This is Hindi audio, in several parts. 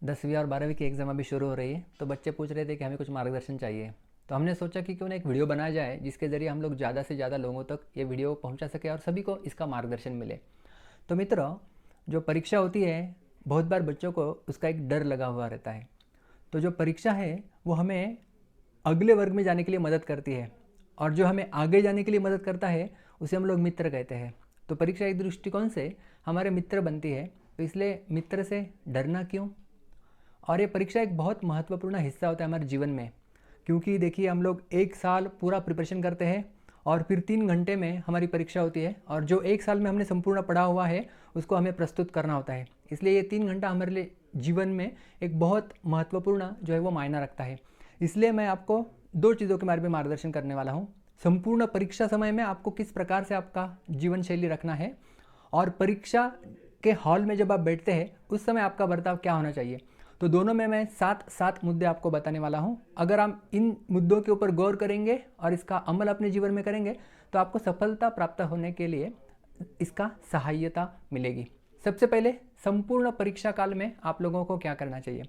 10वीं और 12वीं की एग्ज़ाम अभी शुरू हो रही है, तो बच्चे पूछ रहे थे कि हमें कुछ मार्गदर्शन चाहिए। तो हमने सोचा कि क्यों ना एक वीडियो बनाया जाए जिसके ज़रिए हम लोग ज़्यादा से ज़्यादा लोगों तक ये वीडियो पहुंचा सके और सभी को इसका मार्गदर्शन मिले। तो मित्रों, जो परीक्षा होती है, बहुत बार बच्चों को उसका एक डर लगा हुआ रहता है। तो जो परीक्षा है वो हमें अगले वर्ग में जाने के लिए मदद करती है, और जो हमें आगे जाने के लिए मदद करता है उसे हम लोग मित्र कहते हैं। तो परीक्षा एक दृष्टिकोण से हमारे मित्र बनती है, तो इसलिए मित्र से डरना क्यों। और ये परीक्षा एक बहुत महत्वपूर्ण हिस्सा होता है हमारे जीवन में, क्योंकि देखिए हम लोग एक साल पूरा प्रिपरेशन करते हैं और फिर 3 घंटे में हमारी परीक्षा होती है, और जो एक साल में हमने संपूर्ण पढ़ा हुआ है उसको हमें प्रस्तुत करना होता है। इसलिए ये 3 घंटा हमारे लिए जीवन में एक बहुत महत्वपूर्ण जो है वो मायना रखता है। इसलिए मैं आपको दो चीज़ों के बारे में मार्गदर्शन करने वाला हूँ। संपूर्ण परीक्षा समय में आपको किस प्रकार से आपका जीवन शैली रखना है, और परीक्षा के हॉल में जब आप बैठते हैं उस समय आपका बर्ताव क्या होना चाहिए। तो दोनों में मैं 7 मुद्दे आपको बताने वाला हूं। अगर हम इन मुद्दों के ऊपर गौर करेंगे और इसका अमल अपने जीवन में करेंगे तो आपको सफलता प्राप्त होने के लिए इसका सहायता मिलेगी। सबसे पहले, संपूर्ण परीक्षा काल में आप लोगों को क्या करना चाहिए।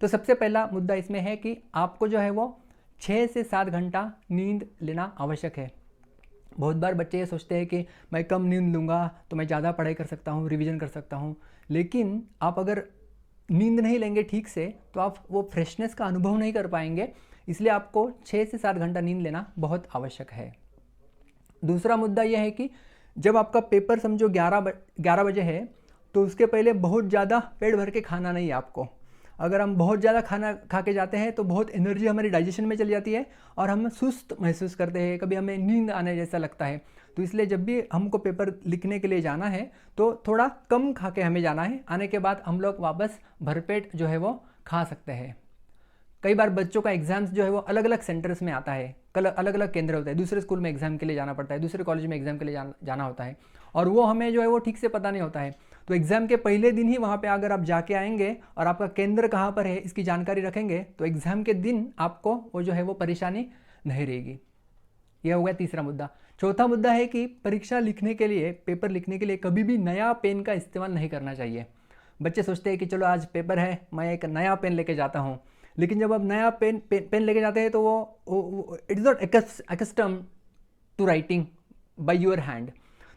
तो सबसे पहला मुद्दा इसमें है कि आपको जो है वो 6 से 7 घंटा नींद लेना आवश्यक है। बहुत बार बच्चे ये सोचते हैं कि मैं कम नींद लूँगा तो मैं ज़्यादा पढ़ाई कर सकता हूँ, रिवीजन कर सकता हूँ, लेकिन आप अगर नींद नहीं लेंगे ठीक से तो आप वो फ्रेशनेस का अनुभव नहीं कर पाएंगे। इसलिए आपको 6 से 7 घंटा नींद लेना बहुत आवश्यक है। दूसरा मुद्दा यह है कि जब आपका पेपर समझो 11 बजे है तो उसके पहले बहुत ज़्यादा पेट भर के खाना नहीं है आपको। अगर हम बहुत ज़्यादा खाना खा के जाते हैं तो बहुत एनर्जी हमारी डाइजेशन में चली जाती है और हम सुस्त महसूस करते हैं, कभी हमें नींद आने जैसा लगता है। तो इसलिए जब भी हमको पेपर लिखने के लिए जाना है तो थोड़ा कम खा के हमें जाना है। आने के बाद हम लोग वापस भरपेट जो है वो खा सकते हैं। कई बार बच्चों का एग्जाम्स जो है वो अलग अलग सेंटर्स में आता है, कल अलग अलग केंद्र होते हैं। दूसरे स्कूल में एग्जाम के लिए जाना पड़ता है, दूसरे कॉलेज में एग्जाम के लिए जाना होता है, और वो हमें जो है वो ठीक से पता नहीं होता है। तो एग्जाम के पहले दिन ही वहाँ पे अगर आप जाके आएंगे और आपका केंद्र कहाँ पर है इसकी जानकारी रखेंगे तो एग्जाम के दिन आपको वो जो है वो परेशानी नहीं रहेगी। यह हो गया तीसरा मुद्दा। चौथा मुद्दा है कि परीक्षा लिखने के लिए, पेपर लिखने के लिए कभी भी नया पेन का इस्तेमाल नहीं करना चाहिए। बच्चे सोचते हैं कि चलो आज पेपर है, मैं एक नया पेन लेके जाता हूँ, लेकिन जब आप नया पेन लेके जाते हैं तो वो it is not accustom to writing by your hand.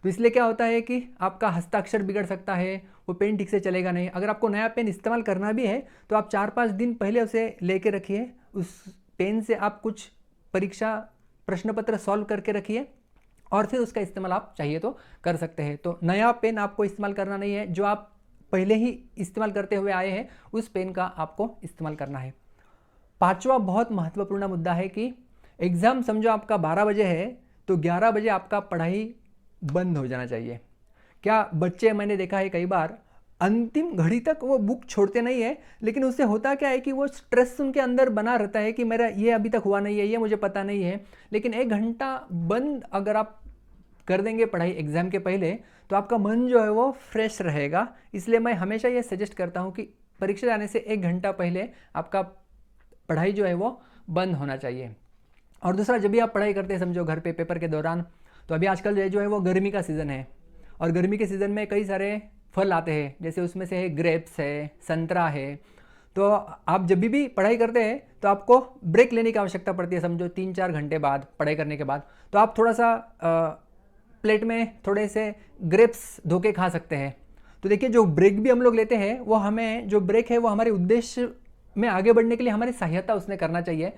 तो इसलिए क्या होता है कि आपका हस्ताक्षर बिगड़ सकता है, वो पेन ठीक से चलेगा नहीं। अगर आपको नया पेन इस्तेमाल करना भी है तो आप 4-5 दिन पहले उसे लेके रखिए। उस पेन से आप कुछ परीक्षा प्रश्न पत्र सॉल्व करके रखिए और फिर उसका इस्तेमाल आप चाहिए तो कर सकते हैं। तो नया पेन आपको इस्तेमाल करना नहीं है, जो आप पहले ही इस्तेमाल करते हुए आए हैं उस पेन का आपको इस्तेमाल करना है। पांचवा बहुत महत्वपूर्ण मुद्दा है कि एग्ज़ाम समझो आपका 12 बजे है तो 11 बजे आपका पढ़ाई बंद हो जाना चाहिए। क्या बच्चे, मैंने देखा है कई बार, अंतिम घड़ी तक वो बुक छोड़ते नहीं है, लेकिन उससे होता क्या है कि वो स्ट्रेस उनके अंदर बना रहता है कि मेरा ये अभी तक हुआ नहीं है, ये मुझे पता नहीं है। लेकिन 1 घंटा बंद अगर आप कर देंगे पढ़ाई एग्ज़ाम के पहले तो आपका मन जो है वो फ्रेश रहेगा। इसलिए मैं हमेशा ये सजेस्ट करता हूँ कि परीक्षा जाने से 1 घंटा पहले आपका पढ़ाई जो है वो बंद होना चाहिए। और दूसरा, जब भी आप पढ़ाई करते हैं समझो घर पे पेपर के दौरान, तो अभी आजकल जो है वो गर्मी का सीज़न है, और गर्मी के सीज़न में कई सारे फल आते हैं, जैसे उसमें से है ग्रेप्स है, संतरा है। तो आप जब भी पढ़ाई करते हैं तो आपको ब्रेक लेने की आवश्यकता पड़ती है, समझो 3-4 घंटे बाद पढ़ाई करने के बाद। तो आप थोड़ा सा प्लेट में थोड़े से ग्रेप्स धो के खा सकते हैं। तो देखिए, जो ब्रेक भी हम लोग लेते हैं वो हमें, जो ब्रेक है वो हमारे उद्देश्य में आगे बढ़ने के लिए हमारी सहायता उसने करना चाहिए।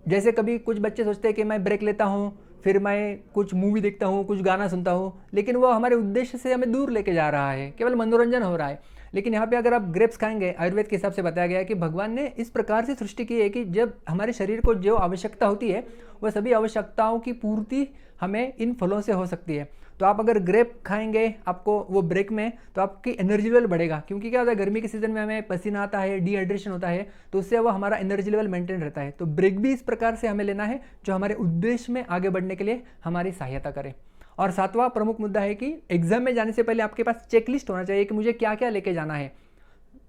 जैसे कभी कुछ बच्चे सोचते हैं कि मैं ब्रेक लेता हूँ, फिर मैं कुछ मूवी देखता हूँ, कुछ गाना सुनता हूँ, लेकिन वो हमारे उद्देश्य से हमें दूर लेके जा रहा है, केवल मनोरंजन हो रहा है। लेकिन यहाँ पे अगर आप ग्रेप्स खाएंगे, आयुर्वेद के हिसाब से बताया गया है कि भगवान ने इस प्रकार से सृष्टि की है कि जब हमारे शरीर को जो आवश्यकता होती है वह सभी आवश्यकताओं की पूर्ति हमें इन फलों से हो सकती है। तो आप अगर ग्रेप खाएंगे आपको वो ब्रेक में, तो आपकी एनर्जी लेवल बढ़ेगा, क्योंकि क्या होता है गर्मी के सीजन में हमें पसीना आता है, डिहाइड्रेशन होता है, तो उससे वो हमारा एनर्जी लेवल मेंटेन रहता है। तो ब्रेक भी इस प्रकार से हमें लेना है जो हमारे उद्देश्य में आगे बढ़ने के लिए हमारी सहायता करे। और सातवां प्रमुख मुद्दा है कि एग्जाम में जाने से पहले आपके पास चेकलिस्ट होना चाहिए कि मुझे क्या क्या लेके जाना है।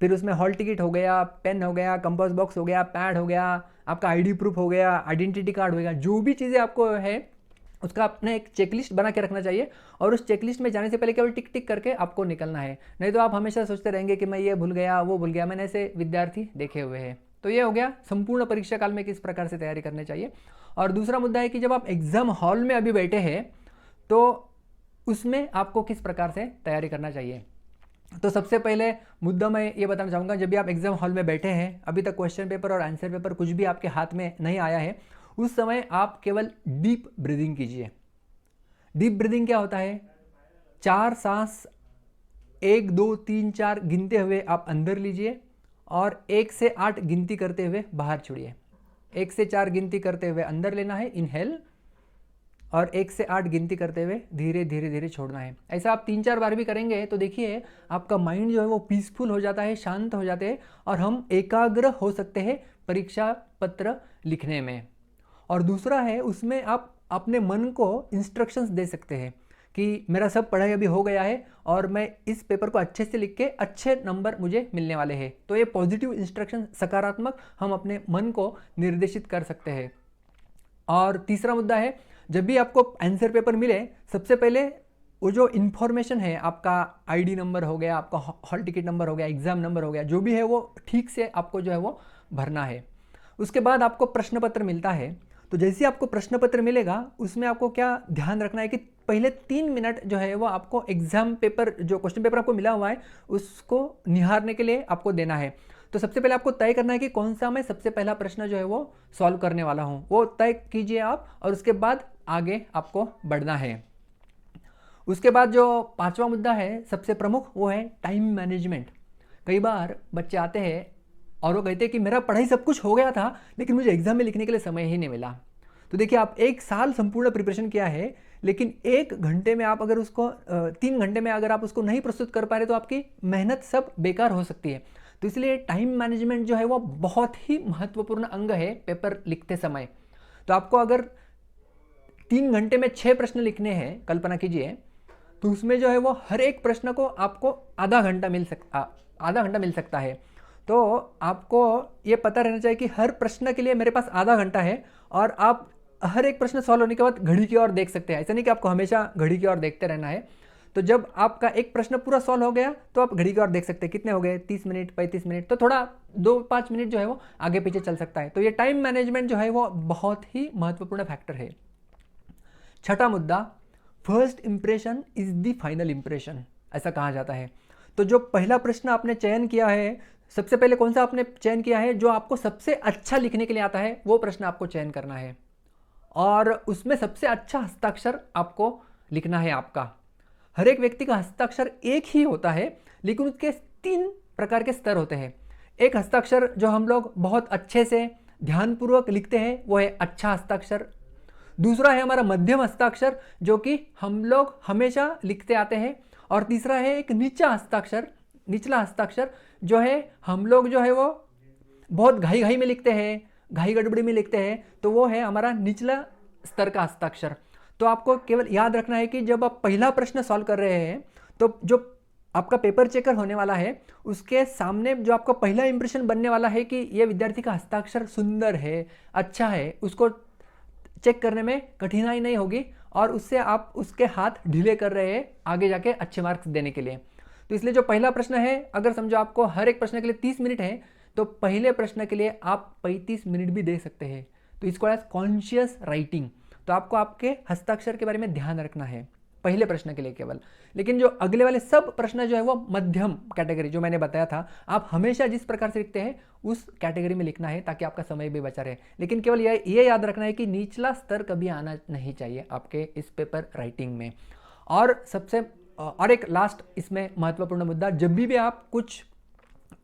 फिर उसमें हॉल टिकट हो गया, पेन हो गया, कंपास बॉक्स हो गया, पैड हो गया, आपका आईडी प्रूफ हो गया, आइडेंटिटी कार्ड हो गया, जो भी चीज़ें आपको है उसका अपने एक चेकलिस्ट बना के रखना चाहिए और उस चेकलिस्ट में जाने से पहले केवल टिक टिक करके आपको निकलना है। नहीं तो आप हमेशा सोचते रहेंगे कि मैं ये भूल गया, वो भूल गया। मैंने ऐसे विद्यार्थी देखे हुए हैं। तो ये हो गया संपूर्ण परीक्षा काल में किस प्रकार से तैयारी करनी चाहिए। और दूसरा मुद्दा है कि जब आप एग्जाम हॉल में अभी बैठे हैं तो उसमें आपको किस प्रकार से तैयारी करना चाहिए। तो सबसे पहले मुद्दा मैं ये बताना चाहूँगा, जब भी आप एग्जाम हॉल में बैठे हैं, अभी तक क्वेश्चन पेपर और आंसर पेपर कुछ भी आपके हाथ में नहीं आया है, उस समय आप केवल डीप ब्रीदिंग कीजिए। डीप ब्रीदिंग क्या होता है? 4 सांस 1 2 3 4 गिनते हुए आप अंदर लीजिए और 1 से 8 गिनती करते हुए बाहर छोड़िए। 1 से 4 गिनती करते हुए अंदर लेना है, इनहेल, और 1 से 8 गिनती करते हुए धीरे धीरे धीरे छोड़ना है। ऐसा आप 3-4 बार भी करेंगे तो देखिए आपका माइंड जो है वो पीसफुल हो जाता है, शांत हो जाते हैं और हम एकाग्र हो सकते हैं परीक्षा पत्र लिखने में। और दूसरा है, उसमें आप अपने मन को इंस्ट्रक्शंस दे सकते हैं कि मेरा सब पढ़ाई अभी हो गया है और मैं इस पेपर को अच्छे से लिख के अच्छे नंबर मुझे मिलने वाले हैं। तो ये पॉजिटिव इंस्ट्रक्शन, सकारात्मक, हम अपने मन को निर्देशित कर सकते हैं। और तीसरा मुद्दा है, जब भी आपको आंसर पेपर मिले, सबसे पहले वो जो इन्फॉर्मेशन है, आपका आईडी नंबर हो गया, आपका हॉल टिकट नंबर हो गया, एग्जाम नंबर हो गया, जो भी है वो ठीक से आपको जो है वो भरना है। उसके बाद आपको प्रश्न पत्र मिलता है। तो जैसे ही आपको प्रश्न पत्र मिलेगा उसमें आपको क्या ध्यान रखना है कि पहले 3 मिनट जो है वो आपको एग्जाम पेपर, जो क्वेश्चन पेपर आपको मिला हुआ है, उसको निहारने के लिए आपको देना है। तो सबसे पहले आपको तय करना है कि कौन सा मैं सबसे पहला प्रश्न जो है वो सॉल्व करने वाला हूँ, वो तय कीजिए आप, और उसके बाद आगे आपको बढ़ना है। उसके बाद जो 5वां मुद्दा है सबसे प्रमुख, वो है टाइम मैनेजमेंट। कई बार बच्चे आते हैं और वो कहते हैं कि मेरा पढ़ाई सब कुछ हो गया था लेकिन मुझे एग्जाम में लिखने के लिए समय ही नहीं मिला। तो देखिए, आप 1 साल संपूर्ण प्रिपरेशन किया है लेकिन 1 घंटे में आप अगर उसको 3 घंटे में अगर आप उसको नहीं प्रस्तुत कर पा रहे तो आपकी मेहनत सब बेकार हो सकती है। तो इसलिए टाइम मैनेजमेंट जो है वो बहुत ही महत्वपूर्ण अंग है पेपर लिखते समय। तो आपको अगर 3 घंटे में 6 प्रश्न लिखने हैं, कल्पना कीजिए, तो उसमें जो है वो हर एक प्रश्न को आपको आधा घंटा मिल सकता है। तो आपको ये पता रहना चाहिए कि हर प्रश्न के लिए मेरे पास आधा घंटा है और आप हर एक प्रश्न सॉल्व होने के बाद घड़ी की ओर देख सकते हैं। ऐसा नहीं कि आपको हमेशा घड़ी की ओर देखते रहना है। तो जब आपका एक प्रश्न पूरा सॉल्व हो गया तो आप घड़ी की ओर देख सकते हैं कितने हो गए, 30 मिनट, 35 मिनट, तो थोड़ा 2-5 मिनट जो है वो आगे पीछे चल सकता है। तो ये टाइम मैनेजमेंट जो है वो बहुत ही महत्वपूर्ण फैक्टर है। छठा मुद्दा, first impression is the final impression, ऐसा कहा जाता है। तो जो पहला प्रश्न आपने चयन किया है, सबसे पहले कौन सा आपने चयन किया है, जो आपको सबसे अच्छा लिखने के लिए आता है, वो प्रश्न आपको चयन करना है और उसमें सबसे अच्छा हस्ताक्षर आपको लिखना है। आपका हर एक व्यक्ति का हस्ताक्षर एक ही होता है लेकिन उसके 3 प्रकार के स्तर होते हैं। एक हस्ताक्षर जो हम लोग बहुत अच्छे से ध्यानपूर्वक लिखते हैं वो है अच्छा हस्ताक्षर। दूसरा है हमारा मध्यम हस्ताक्षर जो कि हम लोग हमेशा लिखते आते हैं। और तीसरा है एक निचला हस्ताक्षर जो है हम लोग जो है वो बहुत घाई में लिखते हैं, घाई गड़बड़ी में लिखते हैं, तो वो है हमारा निचला स्तर का हस्ताक्षर। तो आपको केवल याद रखना है कि जब आप पहला प्रश्न सॉल्व कर रहे हैं तो जो आपका पेपर चेकर होने वाला है उसके सामने जो आपका पहला इंप्रेशन बनने वाला है कि ये विद्यार्थी का हस्ताक्षर सुंदर है, अच्छा है, उसको चेक करने में कठिनाई नहीं होगी और उससे आप उसके हाथ ढीले कर रहे हैं आगे जाके अच्छे मार्क्स देने के लिए। तो इसलिए जो पहला प्रश्न है, अगर समझो आपको हर एक प्रश्न के लिए 30 मिनट है तो पहले प्रश्न के लिए आप 35 मिनट भी दे सकते हैं। तो इसको एज कॉन्शियस राइटिंग। तो आपको आपके हस्ताक्षर के बारे में ध्यान रखना है पहले प्रश्न के लिए केवल। लेकिन जो अगले वाले सब प्रश्न जो है वो मध्यम कैटेगरी, जो मैंने बताया था, आप हमेशा जिस प्रकार से लिखते हैं उस कैटेगरी में लिखना है ताकि आपका समय भी बचा रहे। लेकिन केवल ये याद रखना है कि निचला स्तर कभी आना नहीं चाहिए आपके इस पेपर राइटिंग में। और एक लास्ट इसमें महत्वपूर्ण मुद्दा, जब भी आप कुछ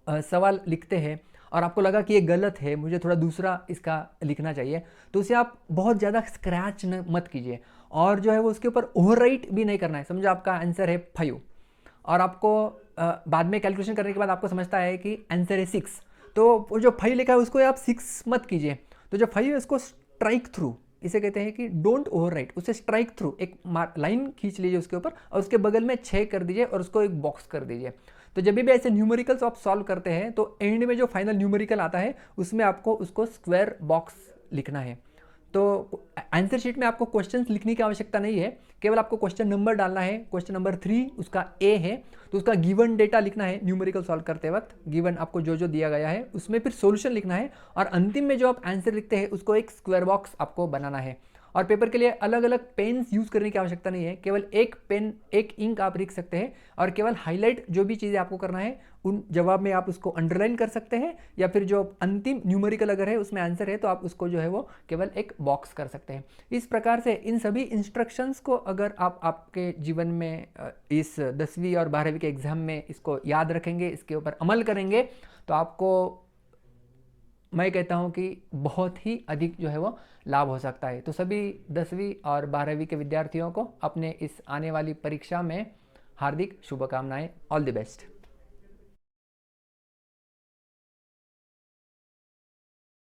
सवाल लिखते हैं और आपको लगा कि ये गलत है, मुझे थोड़ा दूसरा इसका लिखना चाहिए, तो उसे आप बहुत ज़्यादा स्क्रैच मत कीजिए और जो है वो उसके ऊपर ओवरराइट भी नहीं करना है। समझो आपका आंसर है 5 और आपको बाद में कैलकुलेशन करने के बाद आपको समझता है कि आंसर है 6, तो वो जो 5 लिखा है उसको आप 6 मत कीजिए। तो जो 5 है उसको स्ट्राइक थ्रू, इसे कहते हैं कि डोंट ओवरराइट, उसे स्ट्राइक थ्रू एक लाइन खींच लीजिए उसके ऊपर और उसके बगल में 6 कर दीजिए और उसको एक बॉक्स कर दीजिए। तो जब भी ऐसे न्यूमेरिकल्स आप सॉल्व करते हैं तो एंड में जो फाइनल न्यूमेरिकल आता है उसमें आपको उसको स्क्वायर बॉक्स लिखना है। तो आंसर शीट में आपको क्वेश्चंस लिखने की आवश्यकता नहीं है, केवल आपको क्वेश्चन नंबर डालना है। क्वेश्चन नंबर 3 उसका ए है, तो उसका गिवन डेटा लिखना है। न्यूमेरिकल सॉल्व करते वक्त गिवन आपको जो जो दिया गया है उसमें फिर सॉल्यूशन लिखना है, और अंतिम में जो आप आंसर लिखते हैं उसको एक स्क्वायर बॉक्स आपको बनाना है। और पेपर के लिए अलग अलग पेन्स यूज़ करने की आवश्यकता नहीं है, केवल एक पेन एक इंक आप लिख सकते हैं, और केवल हाईलाइट जो भी चीज़ें आपको करना है उन जवाब में आप उसको अंडरलाइन कर सकते हैं, या फिर जो अंतिम न्यूमेरिकल अगर है उसमें आंसर है तो आप उसको जो है वो केवल एक बॉक्स कर सकते हैं। इस प्रकार से इन सभी इंस्ट्रक्शंस को अगर आप आपके जीवन में इस 10वीं और 12वीं के एग्ज़ाम में इसको याद रखेंगे, इसके ऊपर अमल करेंगे, तो आपको मैं कहता हूं कि बहुत ही अधिक जो है वो लाभ हो सकता है। तो सभी 10वीं और 12वीं के विद्यार्थियों को अपने इस आने वाली परीक्षा में हार्दिक शुभकामनाएं। All the best.